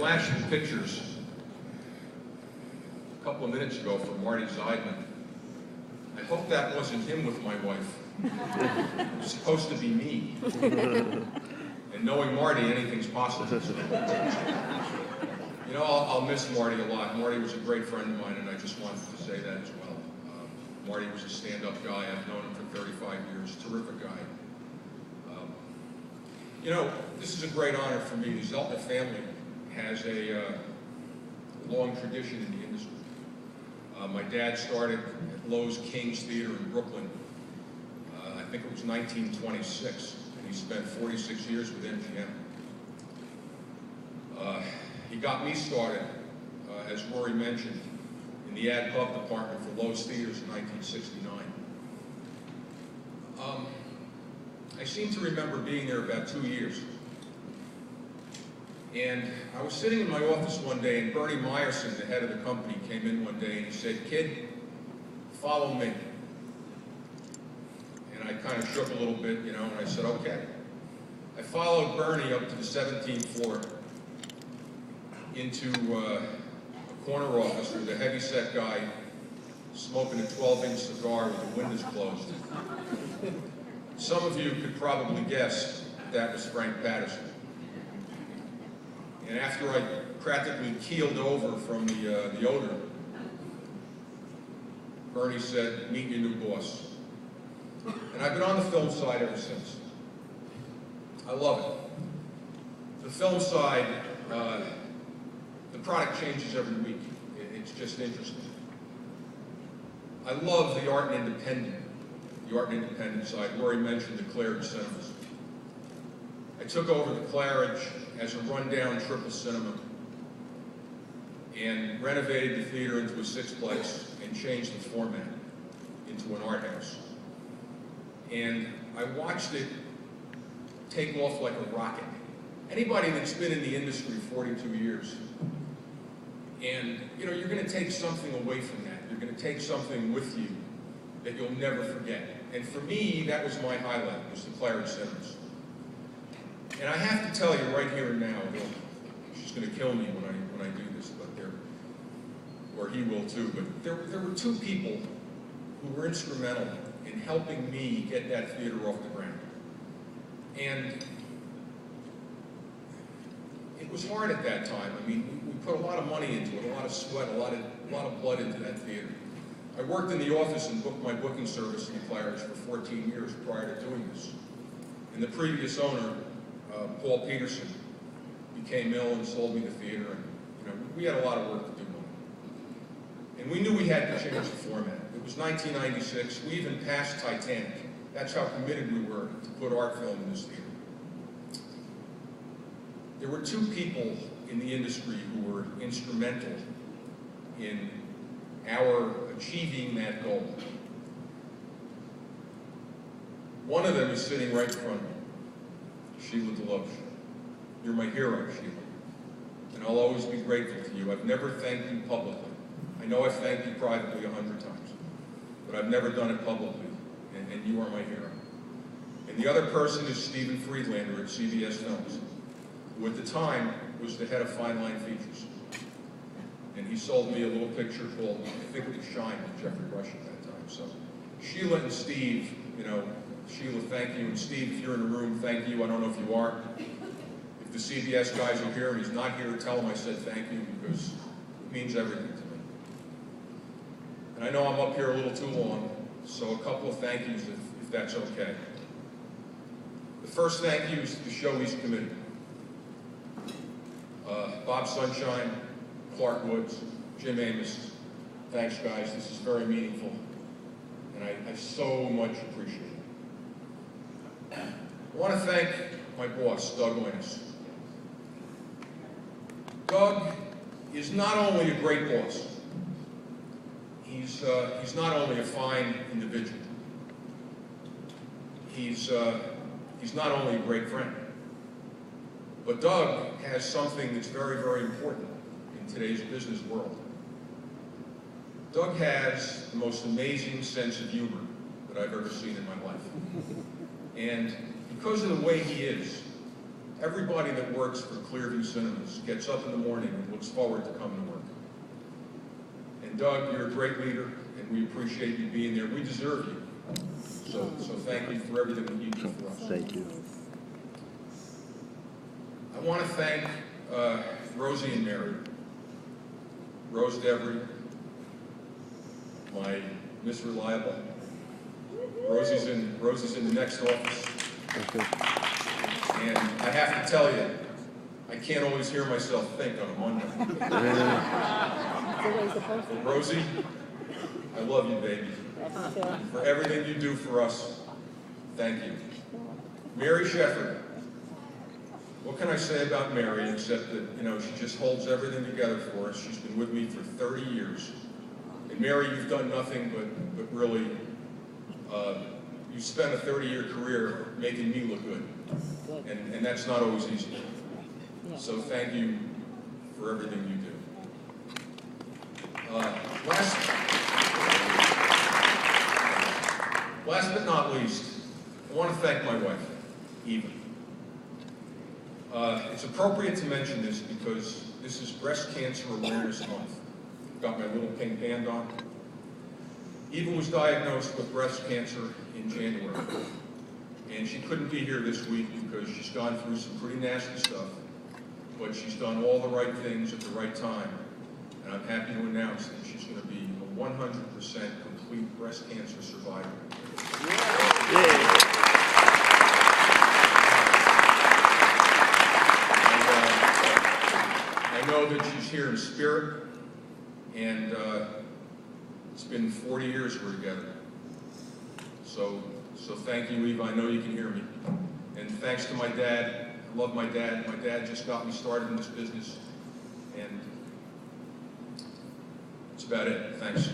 flashing pictures a couple of minutes ago from Marty Zeidman. I hope that wasn't him with my wife. It was supposed to be me. And knowing Marty, anything's possible. You know, I'll miss Marty a lot. Marty was a great friend of mine, and I just wanted to say that as well. Marty was a stand-up guy. I've known him for 35 years. Terrific guy. You know, this is a great honor for me. The Zeltner family has a long tradition in the industry. My dad started at Lowe's King's Theater in Brooklyn. I think it was 1926, and he spent 46 years with MGM. He got me started, as Rory mentioned, in the ad pub department for Lowe's Theaters in 1969. I seem to remember being there about 2 years. And I was sitting in my office one day, and Bernie Meyerson, the head of the company, came in one day and he said, "Kid, follow me." And I kind of shook a little bit, you know, and I said, "Okay." I followed Bernie up to the 17th floor into a corner office with a heavy-set guy smoking a 12-inch cigar with the windows closed. Some of you could probably guess that was Frank Patterson. And after I practically keeled over from the odor, Bernie said, "Meet your new boss." And I've been on the film side ever since. I love it. The film side, the product changes every week. It's just interesting. I love the art and independent side. Rory mentioned the Claridge cinemas. I took over the Claridge as a rundown triple cinema and renovated the theater into a sixplex and changed the format into an art house. And I watched it take off like a rocket. Anybody that's been in the industry 42 years, and you know, you're going to take something away from that. You're going to take something with you that you'll never forget. And for me, that was my highlight, was the Claridge cinemas. And I have to tell you right here and now, she's going to kill me when I do this, but or he will too, but there were two people who were instrumental in helping me get that theater off the ground. And it was hard at that time. I mean, we put a lot of money into it, a lot of sweat, a lot of blood into that theater. I worked in the office and booked my booking service in the Claridge for 14 years prior to doing this. And the previous owner, Paul Peterson, became ill and sold me the theater, and you know, we had a lot of work to do. And we knew we had to change the format. It was 1996. We even passed Titanic. That's how committed we were to put art film in this theater. There were two people in the industry who were instrumental in our achieving that goal. One of them is sitting right in front of me, Sheila Deloche. You're my hero, Sheila. And I'll always be grateful to you. I've never thanked you publicly. I know I've thanked you privately 100 times, but I've never done it publicly, and you are my hero. And the other person is Stephen Friedlander at CBS Films, who at the time was the head of Fine Line Features. And he sold me a little picture called, I think it was Shine, with Jeffrey Rush at that time. So Sheila and Steve, you know, Sheila, thank you, and Steve, if you're in the room, thank you. I don't know if you are. If the CBS guys are here and he's not here, tell him I said thank you, because it means everything to me. And I know I'm up here a little too long, so a couple of thank yous if that's okay. The first thank you is to the ShowEast committee. Bob Sunshine, Clark Woods, Jim Amos, thanks guys, this is very meaningful, and I so much appreciate it. I want to thank my boss, Doug Linus. Doug is not only a great boss, he's not only a fine individual, he's not only a great friend, but Doug has something that's very, very important in today's business world. Doug has the most amazing sense of humor that I've ever seen in my life. And because of the way he is, everybody that works for Clearview Cinemas gets up in the morning and looks forward to coming to work. And Doug, you're a great leader, and we appreciate you being there. We deserve you. So thank you for everything that you do for us. Thank you. I want to thank Rosie and Mary. Rose Devery, my Miss Reliable. Rosie's in the next office. Okay. And I have to tell you, I can't always hear myself think on a Monday. Rosie, I love you, baby. For everything you do for us, thank you. Mary Shefford. What can I say about Mary except that, she just holds everything together for us. She's been with me for 30 years. And Mary, you've done nothing but really, you spent a 30-year career making me look good. And that's not always easy. So thank you for everything you do. Last but not least, I want to thank my wife, Eva. It's appropriate to mention this because this is Breast Cancer Awareness Month. I've got my little pink band on. Eva was diagnosed with breast cancer in January, and she couldn't be here this week because she's gone through some pretty nasty stuff, but she's done all the right things at the right time, and I'm happy to announce that she's going to be a 100% complete breast cancer survivor. Yeah. I know that she's here in spirit, and it's been 40 years we're together. So thank you, Eva. I know you can hear me. And thanks to my dad. I love my dad. My dad just got me started in this business, and that's about it. Thanks.